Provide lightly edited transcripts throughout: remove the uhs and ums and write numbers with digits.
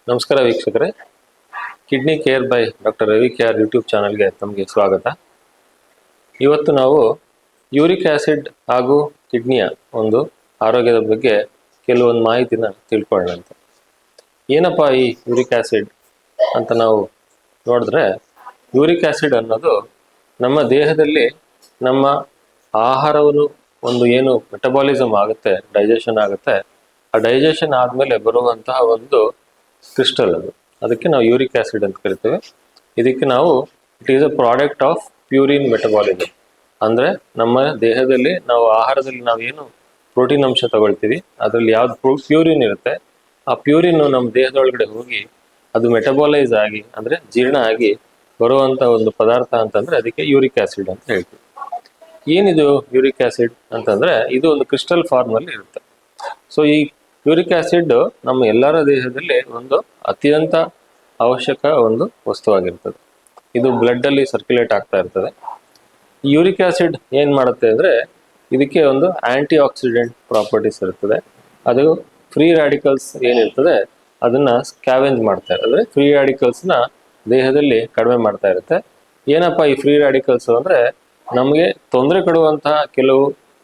ನಮಸ್ಕಾರ ವೀಕ್ಷಕರೇ, kidney care bye doctor Ravi care YouTube ಚಾನಲ್ಗೆ ತಮಗೆ ಸ್ವಾಗತ. ಇವತ್ತು ನಾವು ಯೂರಿಕ್ ಆಸಿಡ್ ಹಾಗೂ ಕಿಡ್ನಿಯ ಒಂದು ಆರೋಗ್ಯದ ಬಗ್ಗೆ ಕೆಲವೊಂದು ಮಾಹಿತಿನ ತಿಳ್ಕೊಳ್ಳೋಣ. ಏನಪ್ಪ ಈ ಯೂರಿಕ್ ಆಸಿಡ್ ಅಂತ ನಾವು ನೋಡಿದ್ರೆ, ಯೂರಿಕ್ ಆಸಿಡ್ ಅನ್ನೋದು ನಮ್ಮ ದೇಹದಲ್ಲಿ ನಮ್ಮ ಆಹಾರವನ್ನು ಒಂದು ಏನು ಮೆಟಬಾಲಿಸಮ್ ಆಗುತ್ತೆ, ಡೈಜೆಷನ್ ಆಗುತ್ತೆ, ಆ ಡೈಜೆಷನ್ ಆದಮೇಲೆ ಬರುವಂತಹ ಒಂದು ಕ್ರಿಸ್ಟಲ್ ಅದಕ್ಕೆ ನಾವು ಯೂರಿಕ್ ಆಸಿಡ್ ಅಂತ ಕರಿತೇವೆ. ಇದಕ್ಕೆ ನಾವು it is a product of purine metabolism. ಅಂದರೆ ನಮ್ಮ ದೇಹದಲ್ಲಿ ನಾವು ಆಹಾರದಲ್ಲಿ ನಾವೇನು ಪ್ರೋಟೀನ್ ಅಂಶ ತಗೊಳ್ತೀವಿ, ಅದರಲ್ಲಿ ಯಾವ್ದು ಪ್ಯೂರಿನ್ ಇರುತ್ತೆ, ಆ ಪ್ಯೂರಿನ್ ನಮ್ಮ ದೇಹದೊಳಗಡೆ ಹೋಗಿ ಅದು ಮೆಟಬಾಲೈಸ್ ಆಗಿ ಅಂದರೆ ಜೀರ್ಣ ಆಗಿ ಬರುವಂಥ ಒಂದು ಪದಾರ್ಥ ಅಂತಂದರೆ ಅದಕ್ಕೆ ಯೂರಿಕ್ ಆಸಿಡ್ ಅಂತ ಹೇಳ್ತೀವಿ. ಏನಿದು ಯೂರಿಕ್ ಆಸಿಡ್ ಅಂತಂದರೆ ಇದು ಒಂದು ಕ್ರಿಸ್ಟಲ್ ಫಾರ್ಮಲ್ಲಿ ಇರುತ್ತೆ. ಸೊ ಈ ಯೂರಿಕ್ ಆಸಿಡ್ ನಮ್ಮ ಎಲ್ಲರ ದೇಹದಲ್ಲಿ ಒಂದು ಅತ್ಯಂತ ಅವಶ್ಯಕ ಒಂದು ವಸ್ತುವಾಗಿರ್ತದೆ. ಇದು ಬ್ಲಡ್ ಅಲ್ಲಿ ಸರ್ಕ್ಯುಲೇಟ್ ಆಗ್ತಾ ಇರ್ತದೆ. ಯೂರಿಕ್ ಆಸಿಡ್ ಏನ್ ಮಾಡುತ್ತೆ ಅಂದ್ರೆ ಇದಕ್ಕೆ ಒಂದು ಆಂಟಿ ಆಕ್ಸಿಡೆಂಟ್ ಪ್ರಾಪರ್ಟೀಸ್ ಇರ್ತದೆ. ಅದು ಫ್ರೀ ರಾಡಿಕಲ್ಸ್ ಏನಿರ್ತದೆ ಅದನ್ನ ಸ್ಕ್ಯಾವೆಂಜ್ ಮಾಡ್ತಾ ಇರ್ತದೆ. ಅಂದ್ರೆ ಫ್ರೀ ರಾಡಿಕಲ್ಸ್ನ ದೇಹದಲ್ಲಿ ಕಡಿಮೆ ಮಾಡ್ತಾ ಇರುತ್ತೆ. ಏನಪ್ಪ ಈ ಫ್ರೀ ರಾಡಿಕಲ್ಸ್ ಅಂದ್ರೆ ನಮಗೆ ತೊಂದರೆ ಕೊಡುವಂತಹ ಕೆಲವು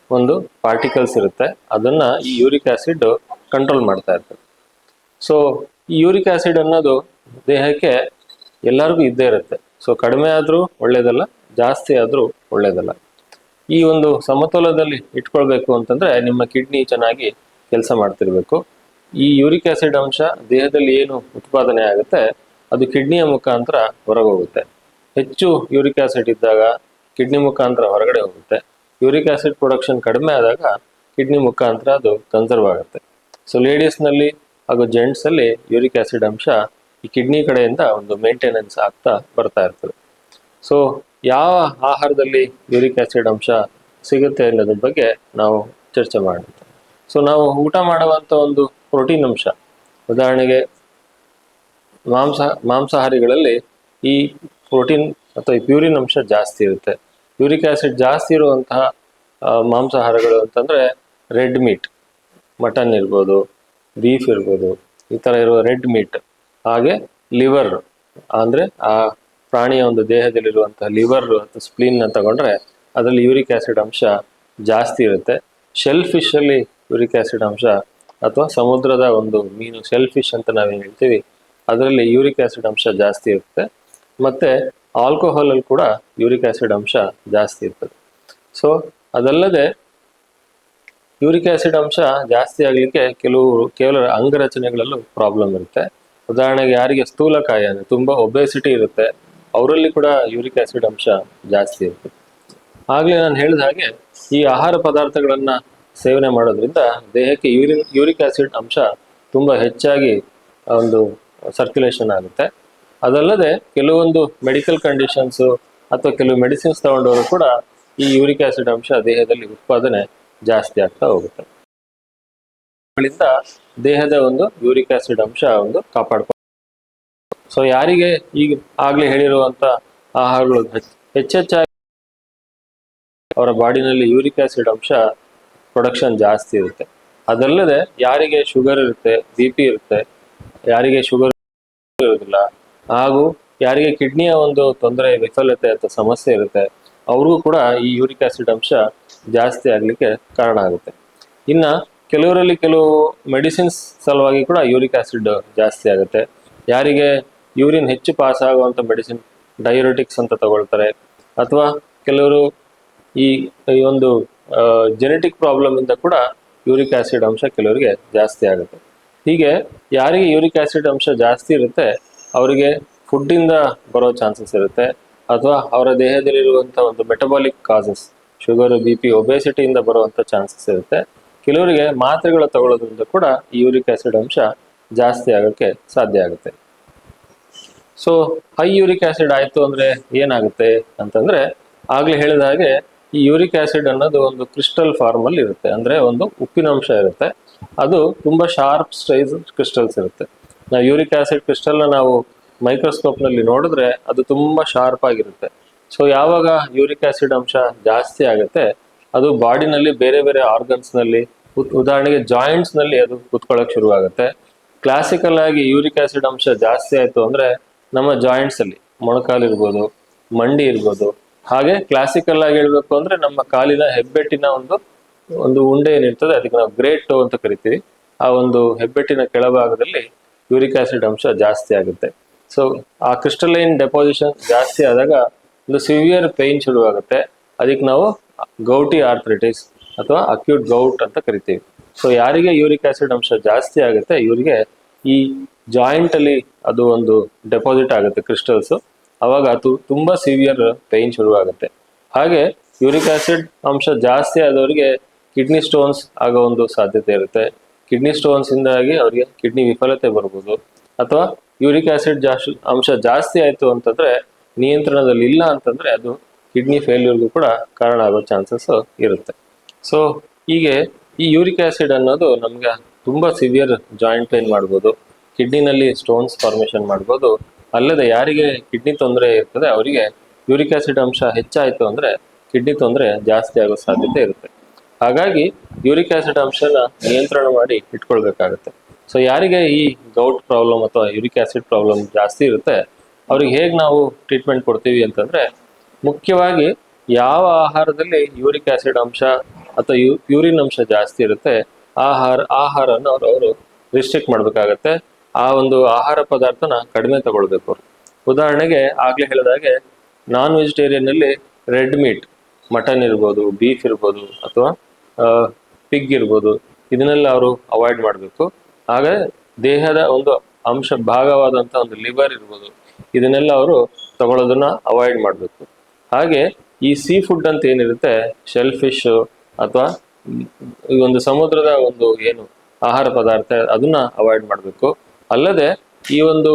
ಒಂದು ಪಾರ್ಟಿಕಲ್ಸ್ ಇರುತ್ತೆ, ಅದನ್ನ ಈ ಯೂರಿಕ್ ಆಸಿಡ್ ಕಂಟ್ರೋಲ್ ಮಾಡ್ತಾ ಇರ್ತದೆ. ಸೊ ಈ ಯೂರಿಕ್ ಆಸಿಡ್ ಅನ್ನೋದು ದೇಹಕ್ಕೆ ಎಲ್ಲರಿಗೂ ಇದ್ದೇ ಇರುತ್ತೆ. ಸೊ ಕಡಿಮೆ ಆದರೂ ಒಳ್ಳೇದಲ್ಲ, ಜಾಸ್ತಿ ಆದರೂ ಒಳ್ಳೇದಲ್ಲ. ಈ ಒಂದು ಸಮತೋಲನದಲ್ಲಿ ಇಟ್ಕೊಳ್ಬೇಕು ಅಂತಂದ್ರೆ ನಿಮ್ಮ ಕಿಡ್ನಿ ಚೆನ್ನಾಗಿ ಕೆಲಸ ಮಾಡ್ತಿರ್ಬೇಕು. ಈ ಯೂರಿಕ್ ಆಸಿಡ್ ಅಂಶ ದೇಹದಲ್ಲಿ ಏನು ಉತ್ಪಾದನೆ ಆಗುತ್ತೆ ಅದು ಕಿಡ್ನಿಯ ಮುಖಾಂತರ ಹೊರಗೆ ಹೋಗುತ್ತೆ. ಹೆಚ್ಚು ಯೂರಿಕ್ ಆಸಿಡ್ ಇದ್ದಾಗ ಕಿಡ್ನಿ ಮುಖಾಂತರ ಹೊರಗಡೆ ಹೋಗುತ್ತೆ. ಯೂರಿಕ್ ಆಸಿಡ್ ಪ್ರೊಡಕ್ಷನ್ ಕಡಿಮೆ ಆದಾಗ ಕಿಡ್ನಿ ಮುಖಾಂತರ ಅದು ಕನ್ಸರ್ವ್ ಆಗುತ್ತೆ. ಸೊ ಲೇಡೀಸ್ನಲ್ಲಿ ಹಾಗೂ ಜೆಂಟ್ಸಲ್ಲಿ ಯೂರಿಕ್ ಆಸಿಡ್ ಅಂಶ ಈ ಕಿಡ್ನಿ ಕಡೆಯಿಂದ ಒಂದು ಮೇಂಟೆನೆನ್ಸ್ ಆಗ್ತಾ ಬರ್ತಾ ಇರ್ತದೆ. ಸೊ ಯಾವ ಆಹಾರದಲ್ಲಿ ಯೂರಿಕ್ ಆಸಿಡ್ ಅಂಶ ಸಿಗುತ್ತೆ ಅನ್ನೋದ್ರ ಬಗ್ಗೆ ನಾವು ಚರ್ಚೆ ಮಾಡೋಣ. ಸೊ ನಾವು ಊಟ ಮಾಡುವಂಥ ಒಂದು ಪ್ರೋಟೀನ್ ಅಂಶ, ಉದಾಹರಣೆಗೆ ಮಾಂಸಾಹಾರಿಗಳಲ್ಲಿ ಈ ಪ್ರೋಟೀನ್ ಅಥವಾ ಈ ಪ್ಯೂರಿನ್ ಅಂಶ ಜಾಸ್ತಿ ಇರುತ್ತೆ. ಯೂರಿಕ್ ಆಸಿಡ್ ಜಾಸ್ತಿ ಇರುವಂತಹ ಮಾಂಸಾಹಾರಗಳು ಅಂತಂದರೆ ರೆಡ್ ಮೀಟ್, ಮಟನ್ ಇರ್ಬೋದು, ಬೀಫ್ ಇರ್ಬೋದು, ಈ ಥರ ಇರುವ ರೆಡ್ ಮೀಟ್. ಹಾಗೆ ಲಿವರ್ ಅಂದರೆ ಆ ಪ್ರಾಣಿಯ ಒಂದು ದೇಹದಲ್ಲಿರುವಂತಹ ಲಿವರ್ ಅಥವಾ ಸ್ಪ್ಲೀನ್ನ ತಗೊಂಡ್ರೆ ಅದರಲ್ಲಿ ಯೂರಿಕ್ ಆಸಿಡ್ ಅಂಶ ಜಾಸ್ತಿ ಇರುತ್ತೆ. ಶೆಲ್ ಫಿಶಲ್ಲಿ ಯೂರಿಕ್ ಆಸಿಡ್ ಅಂಶ ಅಥವಾ ಸಮುದ್ರದ ಒಂದು ಮೀನು ಶೆಲ್ ಫಿಶ್ ಅಂತ ನಾವೇನು ಹೇಳ್ತೀವಿ ಅದರಲ್ಲಿ ಯೂರಿಕ್ ಆಸಿಡ್ ಅಂಶ ಜಾಸ್ತಿ ಇರುತ್ತೆ. ಮತ್ತು ಆಲ್ಕೋಹಾಲಲ್ಲಿ ಕೂಡ ಯೂರಿಕ್ ಆಸಿಡ್ ಅಂಶ ಜಾಸ್ತಿ ಇರ್ತದೆ. ಸೊ ಅದಲ್ಲದೆ ಯೂರಿಕ್ ಆಸಿಡ್ ಅಂಶ ಜಾಸ್ತಿ ಆಗಲಿಕ್ಕೆ ಕೇವಲ ಅಂಗರಚನೆಗಳಲ್ಲೂ ಪ್ರಾಬ್ಲಮ್ ಇರುತ್ತೆ. ಉದಾಹರಣೆಗೆ ಯಾರಿಗೆ ಸ್ಥೂಲಕಾಯ ಅಂದರೆ ತುಂಬ ಒಬೆಸಿಟಿ ಇರುತ್ತೆ ಅವರಲ್ಲಿ ಕೂಡ ಯೂರಿಕ್ ಆಸಿಡ್ ಅಂಶ ಜಾಸ್ತಿ ಇರುತ್ತೆ. ಆಗಲೇ ನಾನು ಹೇಳಿದ ಹಾಗೆ ಈ ಆಹಾರ ಪದಾರ್ಥಗಳನ್ನು ಸೇವನೆ ಮಾಡೋದ್ರಿಂದ ದೇಹಕ್ಕೆ ಯೂರಿಕ್ ಆಸಿಡ್ ಅಂಶ ತುಂಬ ಹೆಚ್ಚಾಗಿ ಒಂದು ಸರ್ಕ್ಯುಲೇಷನ್ ಆಗುತ್ತೆ. ಅದಲ್ಲದೆ ಕೆಲವೊಂದು ಮೆಡಿಕಲ್ ಕಂಡೀಷನ್ಸು ಅಥವಾ ಕೆಲವು ಮೆಡಿಸಿನ್ಸ್ ತಗೊಂಡವರು ಕೂಡ ಈ ಯೂರಿಕ್ ಆಸಿಡ್ ಅಂಶ ದೇಹದಲ್ಲಿ ಉತ್ಪಾದನೆ ಜಾಸ್ತಿ ಆಗ್ತಾ ಹೋಗುತ್ತೆ. ದೇಹದ ಒಂದು ಯೂರಿಕ್ ಆಸಿಡ್ ಅಂಶ ಒಂದು ಕಾಪಾಡ್ಕೊ. ಸೊ ಯಾರಿಗೆ ಈಗ ಆಗ್ಲೇ ಹೇಳಿರುವಂತ ಆಹಾರಗಳು ಹೆಚ್ಚೆಚ್ಚಾಗಿ ಅವರ ಬಾಡಿನಲ್ಲಿ ಯೂರಿಕ್ ಆಸಿಡ್ ಅಂಶ ಪ್ರೊಡಕ್ಷನ್ ಜಾಸ್ತಿ ಇರುತ್ತೆ. ಅದಲ್ಲದೆ ಯಾರಿಗೆ ಶುಗರ್ ಇರುತ್ತೆ, BP ಇರುತ್ತೆ, ಯಾರಿಗೆ ಶುಗರ್ ಇರೋದಿಲ್ಲ, ಹಾಗೂ ಯಾರಿಗೆ ಕಿಡ್ನಿಯ ಒಂದು ತೊಂದರೆ, ವಿಫಲತೆ ಅಥವಾ ಸಮಸ್ಯೆ ಇರುತ್ತೆ ಅವ್ರಿಗೂ ಕೂಡ ಈ ಯೂರಿಕ್ ಆಸಿಡ್ ಅಂಶ ಜಾಸ್ತಿ ಆಗಲಿಕ್ಕೆ ಕಾರಣ ಆಗುತ್ತೆ. ಇನ್ನು ಕೆಲವರಲ್ಲಿ ಕೆಲವು ಮೆಡಿಸಿನ್ಸ್ ಸಲುವಾಗಿ ಕೂಡ ಯೂರಿಕ್ ಆಸಿಡ್ ಜಾಸ್ತಿ ಆಗುತ್ತೆ. ಯಾರಿಗೆ ಯೂರಿನ್ ಹೆಚ್ಚು ಪಾಸ್ ಆಗುವಂಥ ಮೆಡಿಸಿನ್ ಡಯೂರೆಟಿಕ್ಸ್ ಅಂತ ತಗೊಳ್ತಾರೆ, ಅಥವಾ ಕೆಲವರು ಈ ಒಂದು ಜೆನೆಟಿಕ್ ಪ್ರಾಬ್ಲಮಿಂದ ಕೂಡ ಯೂರಿಕ್ ಆಸಿಡ್ ಅಂಶ ಕೆಲವರಿಗೆ ಜಾಸ್ತಿ ಆಗುತ್ತೆ. ಹೀಗೆ ಯಾರಿಗೆ ಯೂರಿಕ್ ಆಸಿಡ್ ಅಂಶ ಜಾಸ್ತಿ ಇರುತ್ತೆ ಅವರಿಗೆ ಫುಡ್ಡಿಂದ ಬರೋ ಚಾನ್ಸಸ್ ಇರುತ್ತೆ, ಅಥವಾ ಅವರ ದೇಹದಲ್ಲಿರುವಂಥ ಒಂದು ಮೆಟಬಾಲಿಕ್ ಕಾಸಸ್, ಶುಗರು, BP, ಒಬೆಸಿಟಿಯಿಂದ ಬರುವಂಥ ಚಾನ್ಸಸ್ ಇರುತ್ತೆ. ಕೆಲವರಿಗೆ ಮಾತ್ರೆಗಳು ತಗೊಳ್ಳೋದ್ರಿಂದ ಕೂಡ ಈ ಯೂರಿಕ್ ಆಸಿಡ್ ಅಂಶ ಜಾಸ್ತಿ ಆಗೋಕ್ಕೆ ಸಾಧ್ಯ ಆಗುತ್ತೆ. ಸೊ ಹೈ ಯೂರಿಕ್ ಆಸಿಡ್ ಆಯಿತು ಅಂದರೆ ಏನಾಗುತ್ತೆ ಅಂತಂದರೆ, ಆಗಲೇ ಹೇಳಿದ ಹಾಗೆ ಈ ಯೂರಿಕ್ ಆಸಿಡ್ ಅನ್ನೋದು ಒಂದು ಕ್ರಿಸ್ಟಲ್ ಫಾರ್ಮಲ್ಲಿ ಇರುತ್ತೆ. ಅಂದರೆ ಒಂದು ಉಪ್ಪಿನಂಶ ಇರುತ್ತೆ, ಅದು ತುಂಬ ಶಾರ್ಪ್ ಸೈಜ್ ಕ್ರಿಸ್ಟಲ್ಸ್ ಇರುತ್ತೆ. ನಾವು ಯೂರಿಕ್ ಆಸಿಡ್ ಕ್ರಿಸ್ಟಲ್ನ ನಾವು ಮೈಕ್ರೋಸ್ಕೋಪ್ನಲ್ಲಿ ನೋಡಿದ್ರೆ ಅದು ತುಂಬ ಶಾರ್ಪ್ ಆಗಿರುತ್ತೆ. ಸೊ ಯಾವಾಗ ಯೂರಿಕ್ ಆಸಿಡ್ ಅಂಶ ಜಾಸ್ತಿ ಆಗುತ್ತೆ ಅದು ಬಾಡಿನಲ್ಲಿ ಬೇರೆ ಬೇರೆ ಆರ್ಗನ್ಸ್ನಲ್ಲಿ, ಉದಾಹರಣೆಗೆ ಜಾಯಿಂಟ್ಸ್ನಲ್ಲಿ ಅದು ಕುತ್ಕೊಳ್ಳೋಕೆ ಶುರುವಾಗುತ್ತೆ. ಕ್ಲಾಸಿಕಲ್ ಆಗಿ ಯೂರಿಕ್ ಆಸಿಡ್ ಅಂಶ ಜಾಸ್ತಿ ಆಯಿತು ಅಂದರೆ ನಮ್ಮ ಜಾಯಿಂಟ್ಸ್ ಅಲ್ಲಿ ಮೊಣಕಾಲು ಇರ್ಬೋದು, ಮಂಡಿ ಇರ್ಬೋದು, ಹಾಗೆ ಕ್ಲಾಸಿಕಲ್ ಆಗಿ ಹೇಳ್ಬೇಕು ಅಂದ್ರೆ ನಮ್ಮ ಕಾಲಿನ ಹೆಬ್ಬೆಟ್ಟಿನ ಒಂದು ಒಂದು ಉಂಡೆ ಏನಿರ್ತದೆ ಅದಕ್ಕೆ ನಾವು ಗ್ರೇಟ್ ಟೋ ಅಂತ ಕರಿತೀವಿ. ಆ ಒಂದು ಹೆಬ್ಬೆಟ್ಟಿನ ಕೆಳಭಾಗದಲ್ಲಿ ಯೂರಿಕ್ ಆಸಿಡ್ ಅಂಶ ಜಾಸ್ತಿ ಆಗುತ್ತೆ. ಸೊ ಆ ಕ್ರಿಸ್ಟಲೈನ್ ಡೆಪಾಸಿಷನ್ ಜಾಸ್ತಿ ಆದಾಗ ಒಂದು ಸಿವಿಯರ್ ಪೇಯ್ನ್ ಶುರುವಾಗುತ್ತೆ. ಅದಕ್ಕೆ ನಾವು ಗೌಟಿ ಆರ್ಥ್ರೈಟಿಸ್ ಅಥವಾ ಅಕ್ಯೂಟ್ ಗೌಟ್ ಅಂತ ಕರಿತೀವಿ. ಸೊ ಯಾರಿಗೆ ಯೂರಿಕ್ ಆಸಿಡ್ ಅಂಶ ಜಾಸ್ತಿ ಆಗುತ್ತೆ ಇವರಿಗೆ ಈ ಜಾಯಿಂಟ್ ಅಲ್ಲಿ ಅದು ಒಂದು ಡೆಪಾಸಿಟ್ ಆಗುತ್ತೆ ಕ್ರಿಸ್ಟಲ್ಸ್, ಅವಾಗ ಅದು ತುಂಬಾ ಸಿವಿಯರ್ ಪೇಯ್ನ್ ಶುರುವಾಗುತ್ತೆ. ಹಾಗೆ ಯೂರಿಕ್ ಆಸಿಡ್ ಅಂಶ ಜಾಸ್ತಿ ಆದವರಿಗೆ ಕಿಡ್ನಿ ಸ್ಟೋನ್ಸ್ ಆಗೋ ಒಂದು ಸಾಧ್ಯತೆ ಇರುತ್ತೆ. ಕಿಡ್ನಿ ಸ್ಟೋನ್ಸ್ ಇಂದಾಗಿ ಅವರಿಗೆ ಕಿಡ್ನಿ ವಿಫಲತೆ ಬರ್ಬೋದು. ಅಥವಾ ಯೂರಿಕ್ ಆಸಿಡ್ ಅಂಶ ಜಾಸ್ತಿ ಆಯಿತು ಅಂತಂದ್ರೆ ನಿಯಂತ್ರಣದಲ್ಲಿ ಇಲ್ಲ ಅಂತಂದ್ರೆ ಅದು ಕಿಡ್ನಿ ಫೇಲ್ಯೂರ್ಗೂ ಕೂಡ ಕಾರಣ ಆಗೋ ಚಾನ್ಸಸ್ ಇರುತ್ತೆ. ಸೊ ಹೀಗೆ ಈ ಯೂರಿಕ್ ಆಸಿಡ್ ಅನ್ನೋದು ನಮ್ಗೆ ತುಂಬಾ ಸಿವಿಯರ್ ಜಾಯಿಂಟ್ ಪೇನ್ ಮಾಡ್ಬೋದು, ಕಿಡ್ನಿನಲ್ಲಿ ಸ್ಟೋನ್ಸ್ ಫಾರ್ಮೇಷನ್ ಮಾಡ್ಬೋದು. ಅಲ್ಲದೆ ಯಾರಿಗೆ ಕಿಡ್ನಿ ತೊಂದರೆ ಇರ್ತದೆ ಅವರಿಗೆ ಯೂರಿಕ್ ಆಸಿಡ್ ಅಂಶ ಹೆಚ್ಚಾಯಿತು ಅಂದ್ರೆ ಕಿಡ್ನಿ ತೊಂದರೆ ಜಾಸ್ತಿ ಆಗೋ ಸಾಧ್ಯತೆ ಇರುತ್ತೆ. ಹಾಗಾಗಿ ಯೂರಿಕ್ ಆಸಿಡ್ ಅಂಶನ ನಿಯಂತ್ರಣ ಮಾಡಿ ಇಟ್ಕೊಳ್ಬೇಕಾಗತ್ತೆ. ಸೊ ಯಾರಿಗೆ ಈ ಗೌಟ್ ಪ್ರಾಬ್ಲಮ್ ಅಥವಾ ಯೂರಿಕ್ ಆಸಿಡ್ ಪ್ರಾಬ್ಲಮ್ ಜಾಸ್ತಿ ಇರುತ್ತೆ ಅವ್ರಿಗೆ ಹೇಗೆ ನಾವು ಟ್ರೀಟ್ಮೆಂಟ್ ಕೊಡ್ತೀವಿ ಅಂತಂದ್ರೆ, ಮುಖ್ಯವಾಗಿ ಯಾವ ಆಹಾರದಲ್ಲಿ ಯೂರಿಕ್ ಆಸಿಡ್ ಅಂಶ ಅಥವಾ ಯೂರಿನ್ ಅಂಶ ಜಾಸ್ತಿ ಇರುತ್ತೆ ಆಹಾರನ ಅವರು ರಿಸ್ಟ್ರಿಕ್ಟ್ ಮಾಡಬೇಕಾಗತ್ತೆ. ಆ ಒಂದು ಆಹಾರ ಪದಾರ್ಥನ ಕಡಿಮೆ ತಗೊಳ್ಬೇಕು ಅವರು. ಉದಾಹರಣೆಗೆ ಆಗ್ಲೇ ಹೇಳಿದಾಗೆ ನಾನ್ ವೆಜಿಟೇರಿಯನ್ ಅಲ್ಲಿ ರೆಡ್ ಮೀಟ್, ಮಟನ್ ಇರ್ಬೋದು, ಬೀಫ್ ಇರ್ಬೋದು ಅಥವಾ ಪಿಗ್ ಇರ್ಬೋದು, ಇದನ್ನೆಲ್ಲ ಅವರು ಅವಾಯ್ಡ್ ಮಾಡಬೇಕು. ಹಾಗೆ ದೇಹದ ಒಂದು ಅಂಶ ಭಾಗವಾದಂಥ ಒಂದು ಲಿವರ್ ಇರ್ಬೋದು, ಇದನ್ನೆಲ್ಲ ಅವರು ತಗೊಳ್ಳೋದನ್ನ ಅವಾಯ್ಡ್ ಮಾಡಬೇಕು. ಹಾಗೆ ಈ ಸೀ ಫುಡ್ ಅಂತ ಏನಿರುತ್ತೆ, ಶೆಲ್ ಫಿಶ್ ಅಥವಾ ಈ ಒಂದು ಸಮುದ್ರದ ಒಂದು ಏನು ಆಹಾರ ಪದಾರ್ಥ ಅದನ್ನ ಅವಾಯ್ಡ್ ಮಾಡಬೇಕು. ಅಲ್ಲದೆ ಈ ಒಂದು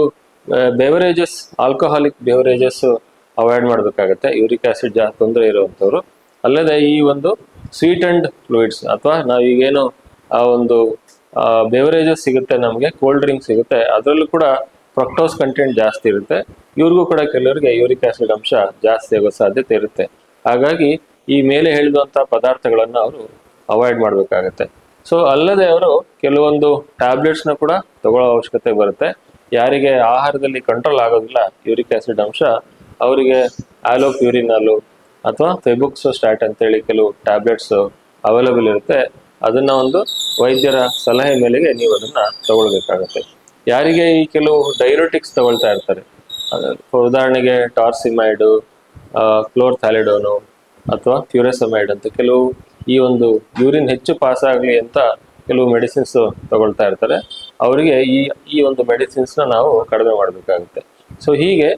ಬೆವರೇಜಸ್, ಆಲ್ಕೋಹಾಲಿಕ್ ಬೆವರೇಜಸ್ ಅವಾಯ್ಡ್ ಮಾಡಬೇಕಾಗತ್ತೆ ಯೂರಿಕ್ ಆಸಿಡ್ ತೊಂದರೆ ಇರುವಂಥವ್ರು. ಅಲ್ಲದೆ ಈ ಒಂದು ಸ್ವೀಟ್ ಅಂಡ್ ಫ್ಲೂಯಿಡ್ಸ್ ಅಥವಾ ನಾವೀಗೇನು ಆ ಒಂದು ಬೆವರೇಜಸ್ ಸಿಗುತ್ತೆ, ನಮಗೆ ಕೋಲ್ಡ್ ಡ್ರಿಂಕ್ ಸಿಗುತ್ತೆ, ಅದರಲ್ಲೂ ಕೂಡ ಫ್ರಕ್ಟೋಸ್ ಕಂಟೆಂಟ್ ಜಾಸ್ತಿ ಇರುತ್ತೆ. ಇವ್ರಿಗೂ ಕೂಡ ಕೆಲವರಿಗೆ ಯೂರಿಕ್ ಆಸಿಡ್ ಅಂಶ ಜಾಸ್ತಿ ಆಗೋ ಸಾಧ್ಯತೆ ಇರುತ್ತೆ. ಹಾಗಾಗಿ ಈ ಮೇಲೆ ಹೇಳಿದಂಥ ಪದಾರ್ಥಗಳನ್ನು ಅವರು ಅವಾಯ್ಡ್ ಮಾಡಬೇಕಾಗತ್ತೆ. ಸೊ ಅಲ್ಲದೆ ಅವರು ಕೆಲವೊಂದು ಟ್ಯಾಬ್ಲೆಟ್ಸ್ನ ಕೂಡ ತಗೊಳ್ಳೋ ಅವಶ್ಯಕತೆ ಬರುತ್ತೆ. ಯಾರಿಗೆ ಆಹಾರದಲ್ಲಿ ಕಂಟ್ರೋಲ್ ಆಗೋದಿಲ್ಲ ಯೂರಿಕ್ ಆಸಿಡ್ ಅಂಶ ಅವರಿಗೆ ಆಲೋಪ್ಯೂರಿನಾಲು ಅಥವಾ ಫೆಬುಕ್ಸೋಸ್ಟಾಟ್ ಅಂತೇಳಿ ಕೆಲವು ಟ್ಯಾಬ್ಲೆಟ್ಸ್ ಅವೈಲಬಲ್ ಇರುತ್ತೆ. ಅದನ್ನ ಒಂದು ವೈದ್ಯರ ಸಲಹೆ ಮೇಲೆಗೆ ನೀವು ಅದನ್ನ ತಗೊಳ್ಬೇಕಾಗತ್ತೆ. ಯಾರಿಗೆ ಈ ಕೆಲವು ಡೈರೋಟಿಕ್ಸ್ ತಗೊಳ್ತಾ ಇರ್ತಾರೆ, ಉದಾಹರಣೆಗೆ ಟಾರ್ಸಿಮೈಡು, ಕ್ಲೋರ್ಥ್ಯಾಲಿಡೋನು ಅಥವಾ ಫ್ಯೂರೆಸಮೈಡ್ ಅಂತ ಕೆಲವು ಈ ಒಂದು ಯೂರಿನ್ ಹೆಚ್ಚು ಪಾಸ್ ಆಗಲಿ ಅಂತ ಕೆಲವು ಮೆಡಿಸಿನ್ಸ್ ತಗೊಳ್ತಾ ಇರ್ತಾರೆ, ಅವರಿಗೆ ಈ ಒಂದು ಮೆಡಿಸಿನ್ಸ್ನ ನಾವು ಕಡಿಮೆ ಮಾಡಬೇಕಾಗುತ್ತೆ. ಸೊ ಹೀಗೆ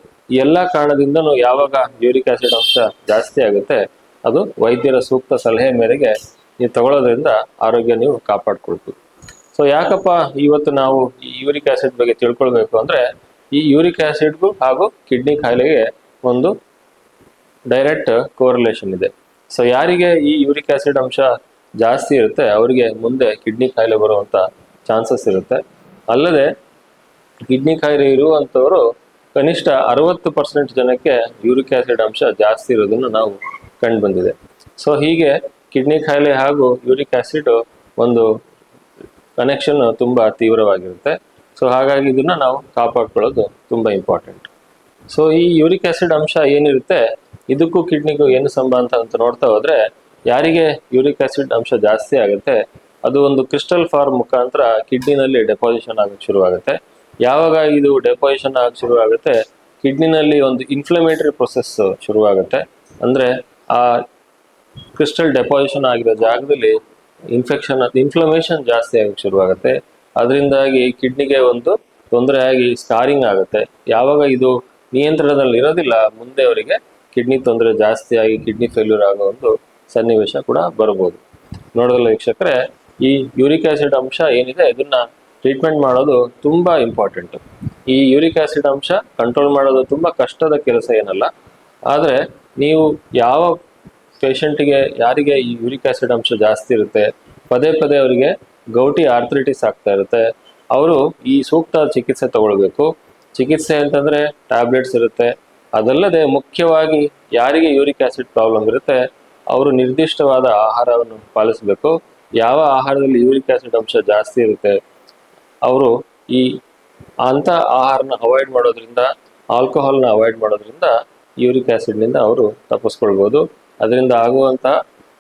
ಎಲ್ಲ ಕಾರಣದಿಂದನೂ ಯಾವಾಗ ಯೂರಿಕ್ ಆಸಿಡ್ ಅಂಶ ಜಾಸ್ತಿ ಆಗುತ್ತೆ ಅದು ವೈದ್ಯರ ಸೂಕ್ತ ಸಲಹೆ ಮೇರೆಗೆ ನೀವು ತಗೊಳ್ಳೋದ್ರಿಂದ ಆರೋಗ್ಯ ನೀವು ಕಾಪಾಡ್ಕೊಳ್ತೀವಿ. ಸೊ ಯಾಕಪ್ಪ ಇವತ್ತು ನಾವು ಈ ಯೂರಿಕ್ ಆಸಿಡ್ ಬಗ್ಗೆ ತಿಳ್ಕೊಳ್ಬೇಕು ಅಂದ್ರೆ, ಈ ಯೂರಿಕ್ ಆಸಿಡ್ಗೂ ಹಾಗೂ ಕಿಡ್ನಿ ಕಾಯಿಲೆಗೆ ಒಂದು ಡೈರೆಕ್ಟ್ ಕೋರಿಲೇಷನ್ ಇದೆ. ಸೊ ಯಾರಿಗೆ ಈ ಯೂರಿಕ್ ಆಸಿಡ್ ಅಂಶ ಜಾಸ್ತಿ ಇರುತ್ತೆ ಅವರಿಗೆ ಮುಂದೆ ಕಿಡ್ನಿ ಕಾಯಿಲೆ ಬರುವಂಥ ಚಾನ್ಸಸ್ ಇರುತ್ತೆ. ಅಲ್ಲದೆ ಕಿಡ್ನಿ ಕಾಯಿಲೆ ಇರುವಂಥವರು ಕನಿಷ್ಠ 60% ಜನಕ್ಕೆ ಯೂರಿಕ್ ಆಸಿಡ್ ಅಂಶ ಜಾಸ್ತಿ ಇರೋದನ್ನು ನಾವು ಕಂಡು ಬಂದಿದೆ. ಸೊ ಹೀಗೆ ಕಿಡ್ನಿ ಕಾಯಿಲೆ ಹಾಗೂ ಯೂರಿಕ್ ಆಸಿಡ್ ಒಂದು ಕನೆಕ್ಷನ್ ತುಂಬ ತೀವ್ರವಾಗಿರುತ್ತೆ. ಸೊ ಹಾಗಾಗಿ ಇದನ್ನ ನಾವು ಕಾಪಾಡ್ಕೊಳ್ಳೋದು ತುಂಬ ಇಂಪಾರ್ಟೆಂಟ್. ಸೊ ಈ ಯೂರಿಕ್ ಆಸಿಡ್ ಅಂಶ ಏನಿರುತ್ತೆ ಇದಕ್ಕೂ ಕಿಡ್ನಿಗೂ ಏನು ಸಂಬಂಧ ಅಂತ ನೋಡ್ತಾ ಹೋದ್ರೆ, ಯಾರಿಗೆ ಯೂರಿಕ್ ಆಸಿಡ್ ಅಂಶ ಜಾಸ್ತಿ ಆಗುತ್ತೆ ಅದು ಒಂದು ಕ್ರಿಸ್ಟಲ್ ಫಾರ್ಮ್ ಮುಖಾಂತರ ಕಿಡ್ನಿನಲ್ಲಿ ಡೆಪಾಸಿಷನ್ ಆಗಕ್ಕೆ ಶುರುವಾಗುತ್ತೆ. ಯಾವಾಗ ಇದು ಡೆಪಾಸಿಷನ್ ಆಗಕ್ಕೆ ಶುರುವಾಗುತ್ತೆ ಕಿಡ್ನಿನಲ್ಲಿ ಒಂದು ಇನ್ಫ್ಲಮೇಟರಿ ಪ್ರೊಸೆಸ್ ಶುರುವಾಗುತ್ತೆ. ಅಂದರೆ ಆ ಕ್ರಿಸ್ಟಲ್ ಡೆಪಾಸಿಷನ್ ಆಗಿರೋ ಜಾಗದಲ್ಲಿ ಇನ್ಫ್ಲಮೇಷನ್ ಜಾಸ್ತಿ ಆಗಕ್ಕೆ ಶುರುವಾಗುತ್ತೆ. ಅದರಿಂದಾಗಿ ಕಿಡ್ನಿಗೆ ಒಂದು ತೊಂದರೆ ಆಗಿ ಸ್ಕಾರಿಂಗ್ ಆಗುತ್ತೆ. ಯಾವಾಗ ಇದು ನಿಯಂತ್ರಣದಲ್ಲಿ ಇರೋದಿಲ್ಲ ಮುಂದೆ ಅವರಿಗೆ ಕಿಡ್ನಿ ತೊಂದರೆ ಜಾಸ್ತಿ ಆಗಿ ಕಿಡ್ನಿ ಫೇಲ್ಯೂರ್ ಆಗೋ ಒಂದು ಸನ್ನಿವೇಶ ಕೂಡ ಬರ್ಬೋದು. ನೋಡೋದಲ್ಲ ವೀಕ್ಷಕರೇ, ಈ ಯೂರಿಕ್ ಆಸಿಡ್ ಅಂಶ ಏನಿದೆ ಇದನ್ನ ಟ್ರೀಟ್ಮೆಂಟ್ ಮಾಡೋದು ತುಂಬ ಇಂಪಾರ್ಟೆಂಟ್. ಈ ಯೂರಿಕ್ ಆಸಿಡ್ ಅಂಶ ಕಂಟ್ರೋಲ್ ಮಾಡೋದು ತುಂಬ ಕಷ್ಟದ ಕೆಲಸ ಏನಲ್ಲ. ಆದರೆ ನೀವು ಯಾವ ಪೇಷಂಟಿಗೆ ಯಾರಿಗೆ ಈ ಯೂರಿಕ್ ಆಸಿಡ್ ಅಂಶ ಜಾಸ್ತಿ ಇರುತ್ತೆ, ಪದೇ ಪದೇ ಅವರಿಗೆ ಗೌಟಿ ಆರ್ಥ್ರೈಟಿಸ್ ಆಗ್ತಾ ಇರುತ್ತೆ, ಅವರು ಈ ಸೂಕ್ತ ಚಿಕಿತ್ಸೆ ತಗೊಳ್ಬೇಕು. ಚಿಕಿತ್ಸೆ ಅಂತಂದರೆ ಟ್ಯಾಬ್ಲೆಟ್ಸ್ ಇರುತ್ತೆ. ಅದಲ್ಲದೆ ಮುಖ್ಯವಾಗಿ ಯಾರಿಗೆ ಯೂರಿಕ್ ಆಸಿಡ್ ಪ್ರಾಬ್ಲಮ್ ಇರುತ್ತೆ ಅವರು ನಿರ್ದಿಷ್ಟವಾದ ಆಹಾರವನ್ನು ಪಾಲಿಸಬೇಕು. ಯಾವ ಆಹಾರದಲ್ಲಿ ಯೂರಿಕ್ ಆಸಿಡ್ ಅಂಶ ಜಾಸ್ತಿ ಇರುತ್ತೆ ಅವರು ಈ ಅಂಥ ಆಹಾರನ ಅವಾಯ್ಡ್ ಮಾಡೋದ್ರಿಂದ, ಆಲ್ಕೋಹಾಲ್ನ ಅವಾಯ್ಡ್ ಮಾಡೋದ್ರಿಂದ ಯೂರಿಕ್ ಆ್ಯಸಿಡ್ನಿಂದ ಅವರು ತಪ್ಪಿಸ್ಕೊಳ್ಬೋದು. ಅದರಿಂದ ಆಗುವಂಥ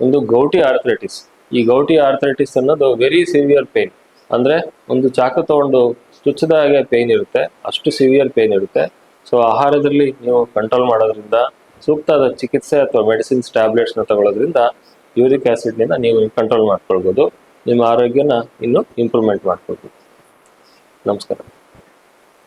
ಒಂದು ಗೌಟಿ ಆರ್ಥ್ರೈಟಿಸ್, ಈ ಗೌಟಿ ಆರ್ಥ್ರೈಟಿಸ್ ಅನ್ನೋದು ವೆರಿ ಸಿವಿಯರ್ ಪೇನ್, ಅಂದರೆ ಒಂದು ಚಾಕು ತಗೊಂಡು ಚುಚ್ಚಿದ ಹಾಗೆ ಪೇಯ್ನ್ ಇರುತ್ತೆ, ಅಷ್ಟು ಸಿವಿಯರ್ ಪೇಯ್ನ್ ಇರುತ್ತೆ. ಸೊ ಆಹಾರದಲ್ಲಿ ನೀವು ಕಂಟ್ರೋಲ್ ಮಾಡೋದ್ರಿಂದ, ಸೂಕ್ತವಾದ ಚಿಕಿತ್ಸೆ ಅಥವಾ ಮೆಡಿಸಿನ್ಸ್ ಟ್ಯಾಬ್ಲೆಟ್ಸ್ನ ತಗೊಳ್ಳೋದ್ರಿಂದ ಯೂರಿಕ್ ಆ್ಯಸಿಡ್ನಿಂದ ನೀವು ಕಂಟ್ರೋಲ್ ಮಾಡ್ಕೊಳ್ಬೋದು. ನಿಮ್ಮ ಆರೋಗ್ಯನ ಇನ್ನೂ ಇಂಪ್ರೂವ್ಮೆಂಟ್ ಮಾಡ್ಕೊಳ್ಬೋದು. ನಮಸ್ಕಾರ.